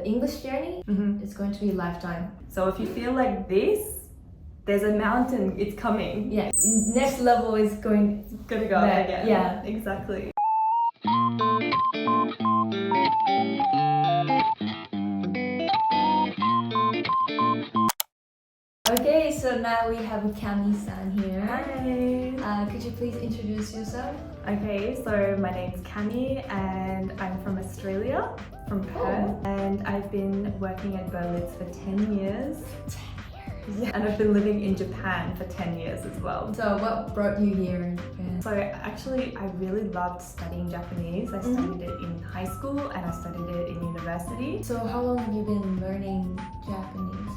English journey, it's going to be lifetime. So if you feel like this, there's a mountain, it's coming. Yeah, next level is going Gonna go up there. again. Yeah. Exactly. Okay, so now we have Cami-san here. Hi. Could you please introduce yourself? Okay, so my name's Cami and I'm from Australia, from Perth, and I've been working at Berlitz for 10 years. 10 years. Yeah, and I've been living in Japan for 10 years as well. So what brought you here in Japan? So actually, I really loved studying Japanese. I studied it in high school and I studied it in university. So how long have you been learning Japanese?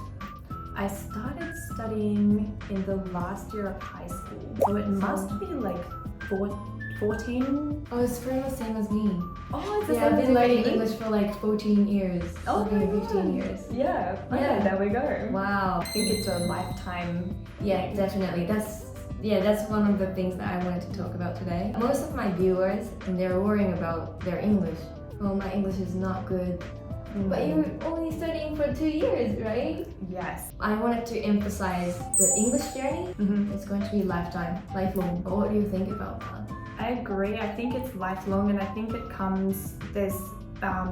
I started studying in the last year of high school. So it must be like 14. Oh, it's pretty much the same as me. Oh, it's the Yeah, same I've as been learning you. English for like 14 years. Oh, maybe my 15 God. years. Yeah, okay, Yeah. there we go. Wow. I think it's a lifetime. Yeah, definitely. That's one of the things that I wanted to talk about today. Most of my viewers, and they're worrying about their English. Oh, my English is not good. But you're only studying for 2 years, right? Yes. I wanted to emphasize the English journey. It's going to be lifelong. What do you think about that? I agree. I think it's lifelong and I think there's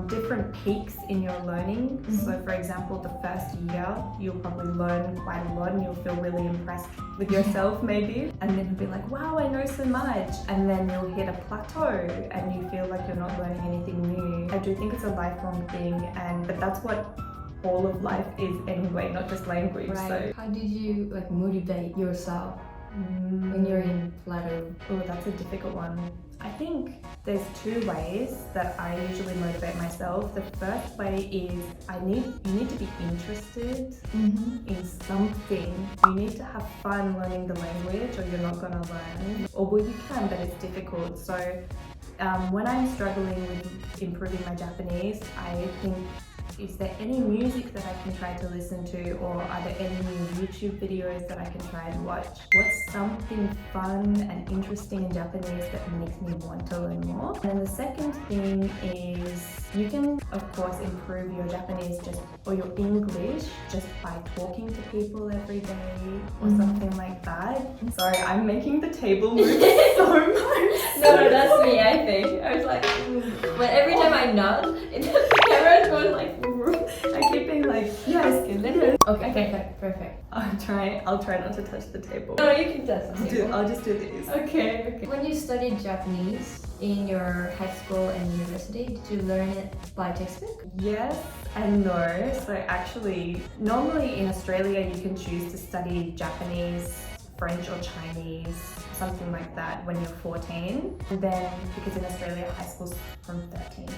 different peaks in your learning. So for example, the first year, you'll probably learn quite a lot and you'll feel really impressed with yourself maybe. And then you'll be like, wow, I know so much. And then you'll hit a plateau and you feel like you're not learning anything new. I do think it's a lifelong thing, but that's what all of life is anyway, not just language. Right. So How did you motivate yourself when you're in plateau? Oh, that's a difficult one. I think there's two ways that I usually motivate myself. The first way is you need to be interested in something. You need to have fun learning the language or you're not going to learn. Or well, you can, but it's difficult. So when I'm struggling with improving my Japanese, I think, is there any music that I can try to listen to, or are there any new YouTube videos that I can try and watch? What's something fun and interesting in Japanese that makes me want to learn more? And then the second thing is you can of course improve your Japanese or your English just by talking to people every day or something like that. Sorry, I'm making the table move so much. No, that's me, I think. I was like, but every time I nod, the camera goes like, I keep being like, yes, yes. Okay, perfect. I'll try not to touch the table. No, you can touch the table. I'll just do this. Okay. When you studied Japanese in your high school and university, did you learn it by textbook? Yes and no. So actually, normally in Australia you can choose to study Japanese, French or Chinese, something like that when you're 14. And then, because in Australia high school's from 13 to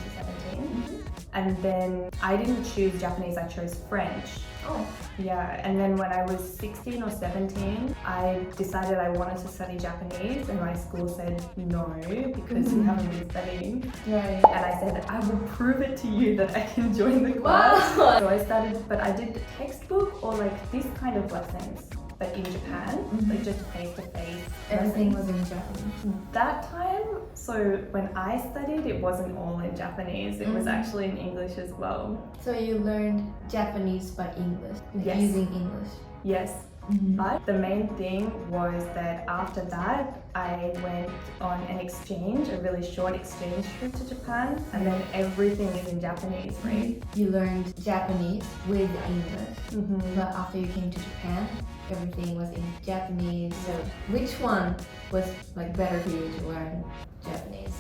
17. And then I didn't choose Japanese, I chose French. Oh. Yeah, and then when I was 16 or 17, I decided I wanted to study Japanese and my school said no, because you haven't been studying. Right. And I said, I will prove it to you that I can join the class. Wow. So I started, but I did the textbook or like this kind of lessons, but in Japan, like just face-to-face. Everything was in Japanese. That time, so when I studied, it wasn't all in Japanese, it was actually in English as well. So you learned Japanese by English, Yes. using English. Yes. But the main thing was that after that, I went on an exchange, a really short exchange trip to Japan, and then everything is in Japanese, right? You learned Japanese with English, but after you came to Japan, everything was in Japanese. So which one was like better for you to learn Japanese?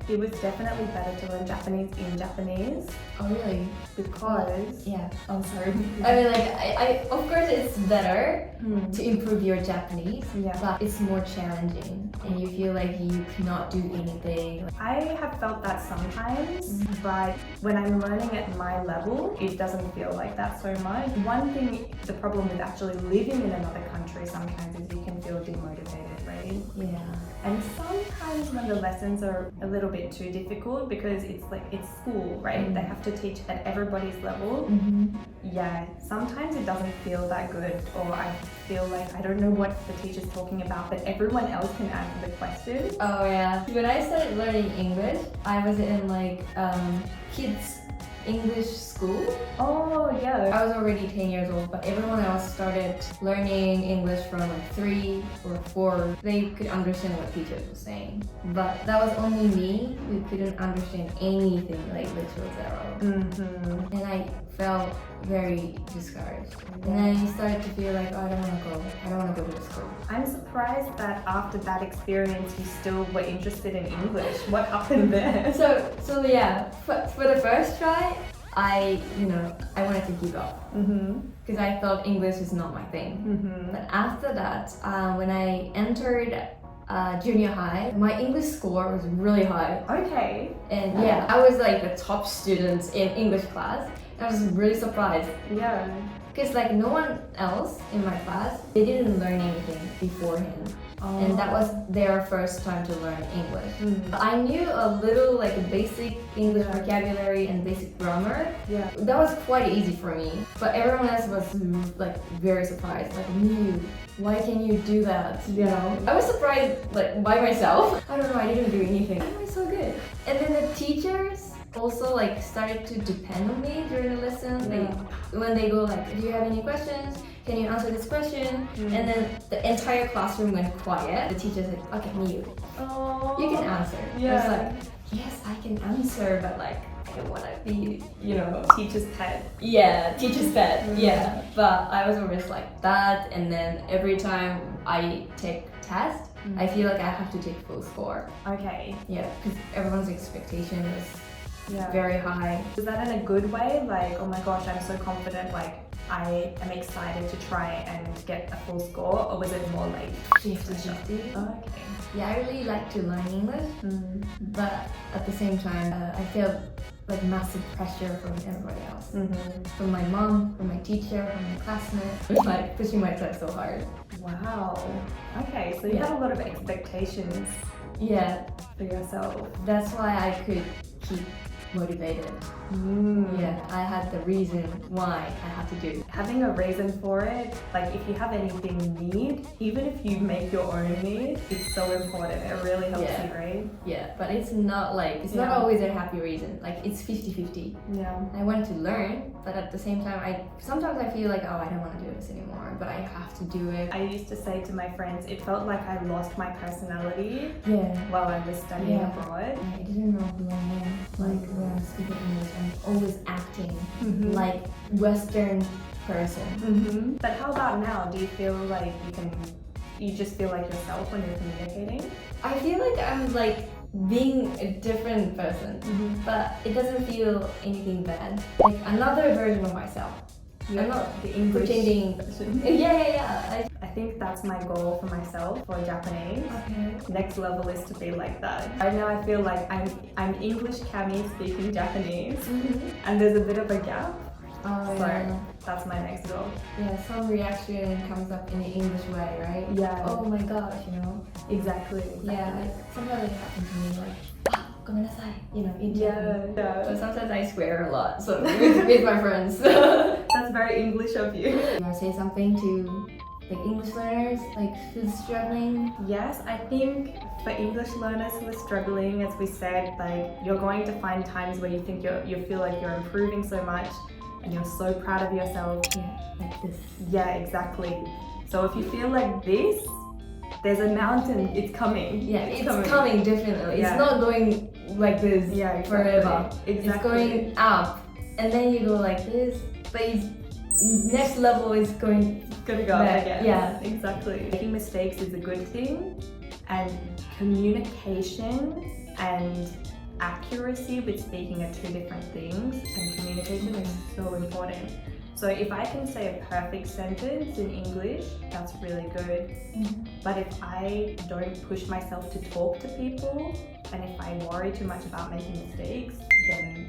It was definitely better to learn Japanese in Japanese. Oh really? Because Yeah. I'm sorry. I mean, like, I of course it's better to improve your Japanese, Yeah. but it's more challenging and you feel like you cannot do anything. I have felt that sometimes, but when I'm learning at my level, it doesn't feel like that so much. One thing, the problem with actually living in another country sometimes is you can feel demotivated, right? Yeah. And sometimes when the lessons are a little bit too difficult because it's school, right? They have to teach at everybody's level. Yeah, sometimes it doesn't feel that good, or I feel like I don't know what the teacher's talking about, but everyone else can answer the question. Oh yeah. When I started learning English, I was in like kids English school. Oh, yeah. I was already 10 years old, but everyone else started learning English from like 3 or 4. They could understand what teachers were saying. But that was only me who couldn't understand anything, like literal zero. Mm-hmm. And I felt very discouraged. And then I started to feel like, oh, I don't want to go. I don't want to go to the school. I'm surprised that after that experience, you still were interested in English. What happened there? So yeah, for the first try, I wanted to give up. Because I thought English is not my thing. But after that, when I entered junior high, my English score was really high. Okay. And yeah, I was like the top student in English class. I was really surprised. Yeah. Because like no one else in my class, they didn't learn anything beforehand. And that was their first time to learn English. I knew a little like basic English vocabulary and basic grammar. Yeah. That was quite easy for me. But everyone else was like very surprised. Like, Miyu, why can you do that? You know? I was surprised like by myself. I don't know, I didn't do anything. It was so good. And then the teachers also like started to depend on me during the lesson. When they go like, do you have any questions? Can you answer this question? And then the entire classroom went quiet. The teacher said, okay, Miyu, you can answer. I was like, yes, I can answer, but like, I don't want to be, Teacher's pet. Yeah, teacher's pet. Yeah, but I was always like that. And then every time I take test, I feel like I have to take full score. Okay. Yeah, because everyone's expectation was very high. Is that in a good way? Like, oh my gosh, I'm so confident, like I am excited to try and get a full score, or was it more like 50-50? Okay. Yeah, I really like to learn English, but at the same time, I feel like massive pressure from everybody else. From my mom, from my teacher, from my classmates. It's like pushing myself so hard. Wow. Okay, so you had a lot of expectations. Yeah, for yourself. That's why I could keep motivated. Yeah, I had the reason why I had to do it. Having a reason for it, like if you have anything you need, even if you make your own need, it's so important. It really helps you, right? Yeah, but it's not like, it's not always a happy reason. Like it's 50-50. Yeah. I want to learn, but at the same time, sometimes I feel like, oh, I don't want to do this anymore, but I have to do it. I used to say to my friends, it felt like I lost my personality while I was studying abroad. I didn't know who I am. Like when I'm speaking English, I'm always acting like Western person. But how about now? Do you feel like you just feel like yourself when you're communicating? I feel like I'm like being a different person, but it doesn't feel anything bad. Like another version of myself. I'm not the English pretending. I think that's my goal for myself for Japanese. Next level is to be like that. Right now I feel like I'm English Cami speaking Japanese, and there's a bit of a gap. So that's my next goal. Yeah, some reaction comes up in the English way, right? Yeah. Oh my gosh, Exactly. Yeah, like sometimes it happens to me like, ごめんなさい, in Japan. Yeah. But sometimes I swear a lot, so with my friends. That's very English of you. You want to say something to like English learners, like who's struggling? Yes, I think for English learners who are struggling, as we said, like you're going to find times where you think you feel like you're improving so much and you're so proud of yourself. Yeah, like this. Yeah, exactly. So if you feel like this, there's a mountain, it's coming. Yeah, it's coming definitely. Yeah. It's not going like this forever. Exactly. It's going up, and then you go like this, but next level is going gonna go back. again. Yeah, exactly. Making mistakes is a good thing, and communication and accuracy with speaking are two different things, and communication is so important. So if I can say a perfect sentence in English, that's really good. But if I don't push myself to talk to people, and if I worry too much about making mistakes, then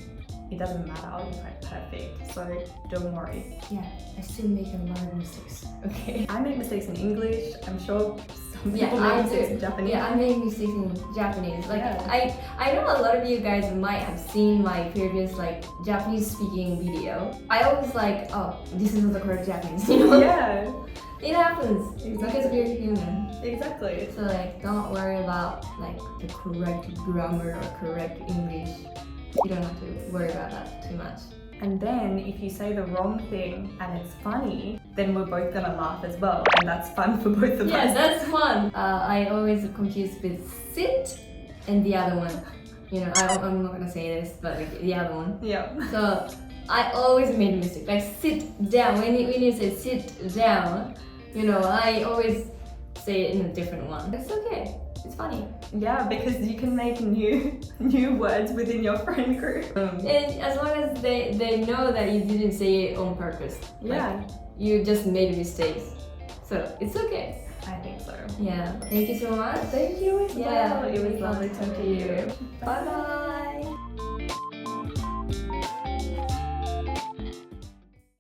it doesn't matter if I'm perfect. So don't worry. Yeah, I still make a lot of mistakes. Okay. I make mistakes in English. I'm sure some people I make mistakes do. in Japanese. Yeah, I make mistakes in Japanese. Like I know a lot of you guys might have seen my previous like Japanese speaking video. I always like, oh, this is not the correct Japanese, Yeah. It happens because we're human. Exactly. So like, don't worry about like the correct grammar or correct English. you don't have to worry about that too much. And then if you say the wrong thing and it's funny, then we're both gonna laugh as well, and that's fun for both of Yeah, us. that's fun. I always confuse with sit and the other one. You know, I'm not gonna say this, but like the other one. Yeah. So I always made a mistake. Like sit down. When you say sit down, you know, I always say it in a different one. It's okay. It's funny. Yeah, because you can make new words within your friend group. And as long as they know that you didn't say it on purpose. Yeah. Like, you just made mistakes. So it's okay. I think so. Yeah. Thank you so much. Thank you as Yeah, well. It was really lovely fun talking to you. Bye bye.